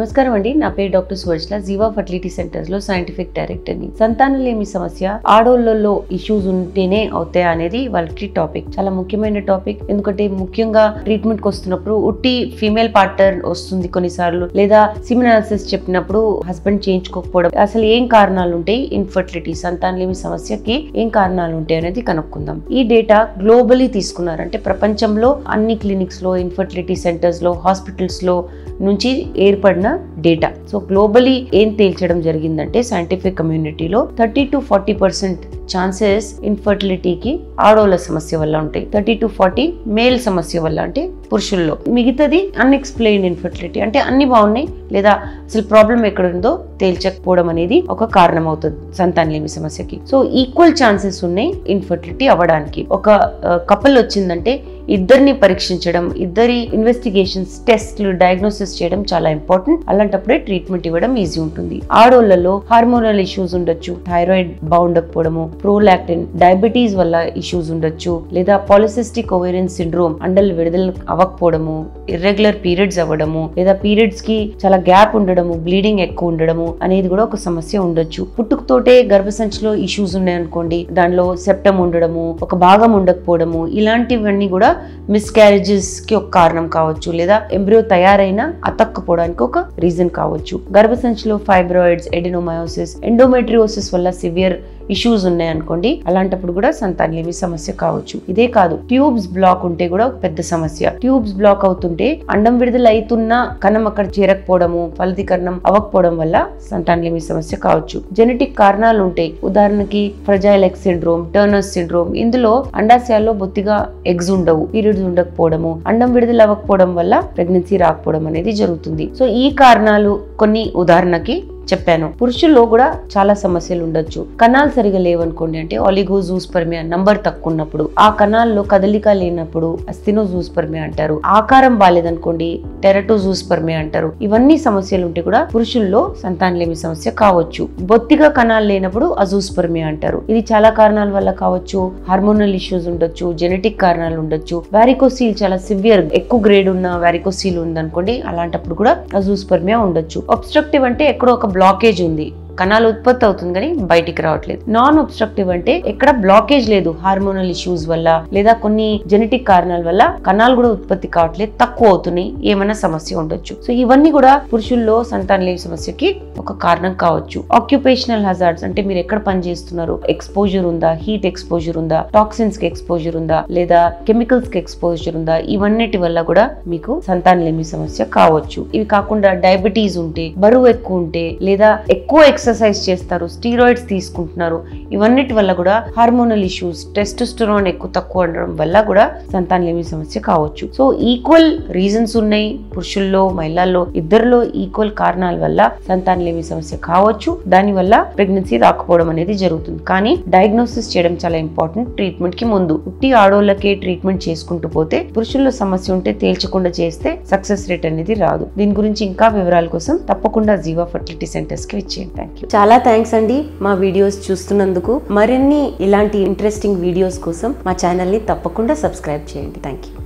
నమస్కారం అండి. నా పేరు డాక్టర్ సువర్చల. జీవా ఫర్టిలిటీ సెంటర్స్ లో సైంటిఫిక్ డైరెక్టర్ ని. సంతానలేమి సమస్య ఆడోళ్ళలో ఇష్యూస్ ఉంటేనే అవుతాయా అనేది వాళ్ళకి టాపిక్. చాలా ముఖ్యమైన టాపిక్. ఎందుకంటే ముఖ్యంగా ట్రీట్మెంట్ కి వస్తున్నప్పుడు ఉట్టి ఫీమేల్ పార్ట్నర్ వస్తుంది కొన్నిసార్లు, లేదా సిమెన్ అనాలిసిస్ చెప్పినప్పుడు హస్బెండ్ చేయించుకోకపోవడం, అసలు ఏం కారణాలు ఉంటాయి ఇన్ఫర్టిలిటీ సంతానలేమి సమస్యకి ఏం కారణాలు ఉంటాయి అనేది కనుక్కుందాం. ఈ డేటా గ్లోబలీ తీసుకున్నారు. అంటే ప్రపంచంలో అన్ని క్లినిక్స్ లో, ఇన్ఫర్టిలిటీ సెంటర్స్ లో, హాస్పిటల్స్ లో నుంచి ఏర్పడిన డేటా. సో గ్లోబలీ ఏం తేల్చడం జరిగిందంటే సైంటిఫిక్ కమ్యూనిటీలో 30 to 40% ఛాన్సెస్ ఇన్ఫర్టిలిటీకి ఆడోళ్ళ సమస్య వల్ల ఉంటాయి. 30 to 40 మేల్ సమస్య వల్ల, అంటే పురుషుల్లో. మిగతాది అన్ఎక్స్ప్లెయిన్డ్ ఇన్ఫర్టిలిటీ, అంటే అన్ని బాగున్నాయి లేదా అసలు ప్రాబ్లం ఎక్కడ ఉందో తేల్చకపోవడం అనేది ఒక కారణం అవుతుంది సంతానలేమి సమస్యకి. సో ఈక్వల్ ఛాన్సెస్ ఉన్నాయి ఇన్ఫర్టిలిటీ అవ్వడానికి. ఒక కపుల్ వచ్చిందంటే ఇద్దరిని పరీక్షించడం, ఇద్దరి ఇన్వెస్టిగేషన్స్, టెస్ట్లు, డయాగ్నోసిస్ చేయడం చాలా ఇంపార్టెంట్. అలాంటప్పుడే ట్రీట్మెంట్ ఇవ్వడం ఈజీ ఉంటుంది. ఆడోళ్లలో హార్మోనల్ ఇష్యూస్ ఉండొచ్చు, థైరాయిడ్ బాగుండకపోవడము, ప్రోలాక్టిన్, డయాబెటీస్ వల్ల ఇష్యూస్ ఉండొచ్చు, లేదా పాలిసిస్టిక్ ఓవేరియన్ సిండ్రోమ్, అండలు విడుదల అవ్వకపోవడము, ఇర్రెగ్యులర్ పీరియడ్స్ అవ్వడము, లేదా పీరియడ్స్ కి చాలా గ్యాప్ ఉండడము, బ్లీడింగ్ ఎక్కువ ఉండడము అనేది కూడా ఒక సమస్య ఉండొచ్చు. పుట్టుకతోటే గర్భసంచిలో ఇష్యూస్ ఉన్నాయనుకోండి, దానిలో సెప్టమ్ ఉండడము, ఒక భాగం ఉండకపోవడము, ఇలాంటివన్నీ కూడా మిస్క్యారేజెస్ కి ఒక కారణం కావచ్చు, లేదా ఎంబ్రియో తయారైనా అతక్కపోవడానికి ఒక రీజన్ కావచ్చు. గర్భసంచిలో ఫైబ్రాయిడ్స్, ఎడినోమయోసిస్, ఎండోమెట్రియోసిస్ వల్ల సివియర్ ఇష్యూస్ ఉన్నాయనుకోండి, అలాంటప్పుడు కూడా సంతానలేమి సమస్య కావచ్చు. ఇదే కాదు, ట్యూబ్స్ బ్లాక్ ఉంటే కూడా ఒక పెద్ద సమస్య. ట్యూబ్స్ బ్లాక్ అవుతుంటే అండం విడుదల అవుతున్నా కణం అక్కడ చేరకపోవడము, ఫలదీకరణం అవ్వకపోవడం వల్ల సంతానలేమి సమస్య కావచ్చు. జెనెటిక్ కారణాలు ఉంటాయి. ఉదాహరణకి fragile egg syndrome, Turner syndrome. ఇందులో అండాశయాల్లో బొత్తిగా ఎగ్స్ ఉండవు, పీరియడ్స్ ఉండకపోవడము, అండం విడుదల అవ్వకపోవడం వల్ల ప్రెగ్నెన్సీ రాకపోవడం అనేది జరుగుతుంది. సో ఈ కారణాలు కొన్ని ఉదాహరణకి చెప్పాను. పురుషుల్లో కూడా చాలా సమస్యలు ఉండొచ్చు. కణాలు సరిగా లేవనుకోండి, అంటే ఆలిగోజూస్పర్మియా నంబర్ తక్కువ ఉన్నప్పుడు, ఆ కణాల్లో కదలిక లేనప్పుడు అస్థినోజూస్పర్మియా అంటారు. ఆకారం బాలేదనుకోండి, టెరటోజూస్పర్మియా అంటారు. ఇవన్నీ సమస్యలు ఉంటే కూడా పురుషుల్లో సంతానలేమి సమస్య కావచ్చు. బొత్తిగా కణాలు లేనప్పుడు అజూస్పర్మియా అంటారు. ఇది చాలా కారణాల వల్ల కావచ్చు. హార్మోనల్ ఇష్యూస్ ఉండొచ్చు, జెనెటిక్ కారణాలు ఉండొచ్చు. వారికోసీల్ చాలా సివియర్, ఎక్కువ గ్రేడ్ ఉన్న వారికోసీల్ ఉందనుకోండి, అలాంటప్పుడు కూడా అజూస్పర్మియా ఉండొచ్చు. అబ్స్ట్రక్టివ్ అంటే ఎక్కడో ఒక బ్లాకేజ్ ఉంది, కణాలు ఉత్పత్తి అవుతుంది కానీ బయటికి రావట్లేదు. నాన్ అబ్స్ట్రక్టివ్ అంటే ఎక్కడ బ్లాకేజ్ లేదు, హార్మోనల్ ఇష్యూస్ వల్ల లేదా కొన్ని జెనెటిక్ కారణాల వల్ల కణాలు కూడా ఉత్పత్తి కావట్లేదు, తక్కువ అవుతున్నాయి, ఏమైనా సమస్య ఉండొచ్చు. సో ఇవన్నీ కూడా పురుషుల్లో సంతానలేమి సమస్యకి ఒక కారణం కావచ్చు. ఆక్యుపేషనల్ హజార్డ్స్ అంటే మీరు ఎక్కడ పని చేస్తున్నారు, ఎక్స్పోజర్ ఉందా, హీట్ ఎక్స్పోజర్ ఉందా, టాక్సిన్స్ కి ఎక్స్పోజర్ ఉందా, లేదా కెమికల్స్ కి ఎక్స్పోజర్ ఉందా, ఇవన్నిటి వల్ల కూడా మీకు సంతానలేమి సమస్య కావచ్చు. ఇవి కాకుండా డయాబెటీస్ ఉంటే, బరువు ఎక్కువ ఉంటే, లేదా ఎక్కువ ఎక్సర్సైజ్ చేస్తారు, స్టీరాయిడ్స్ తీసుకుంటున్నారు, ఇవన్నిటి వల్ల కూడా హార్మోనల్ ఇష్యూస్, టెస్టోస్టెరాన్ ఎక్కువ తక్కువ ఉండడం వల్ల కూడా సంతానలేమి సమస్య కావచ్చు. సో ఈక్వల్ రీజన్స్ ఉన్నాయి పురుషుల్లో, మహిళల్లో, ఇద్దరిలో ఈక్వల్ కారణాల వల్ల సంతానలేమి సమస్య కావచ్చు. దాని వల్ల ప్రెగ్నెన్సీ రాకపోవడం అనేది జరుగుతుంది. కానీ డయాగ్నోసిస్ చేయడం చాలా ఇంపార్టెంట్. ట్రీట్మెంట్ కి ముందు ఉట్టి ఆడోళ్ళకే ట్రీట్మెంట్ చేసుకుంటూ పోతే, పురుషుల్లో సమస్య ఉంటే తేల్చకుండా చేస్తే సక్సెస్ రేట్ అనేది రాదు. దీని గురించి ఇంకా వివరాల కోసం తప్పకుండా జీవా ఫర్టిలిటీ సెంటర్స్ కి వచ్చేయండి. చాలా థ్యాంక్స్ అండి మా వీడియోస్ చూస్తున్నందుకు. మరిన్ని ఇలాంటి ఇంట్రెస్టింగ్ వీడియోస్ కోసం మా ఛానల్ ని తప్పకుండా సబ్స్క్రైబ్ చేయండి. Thank you.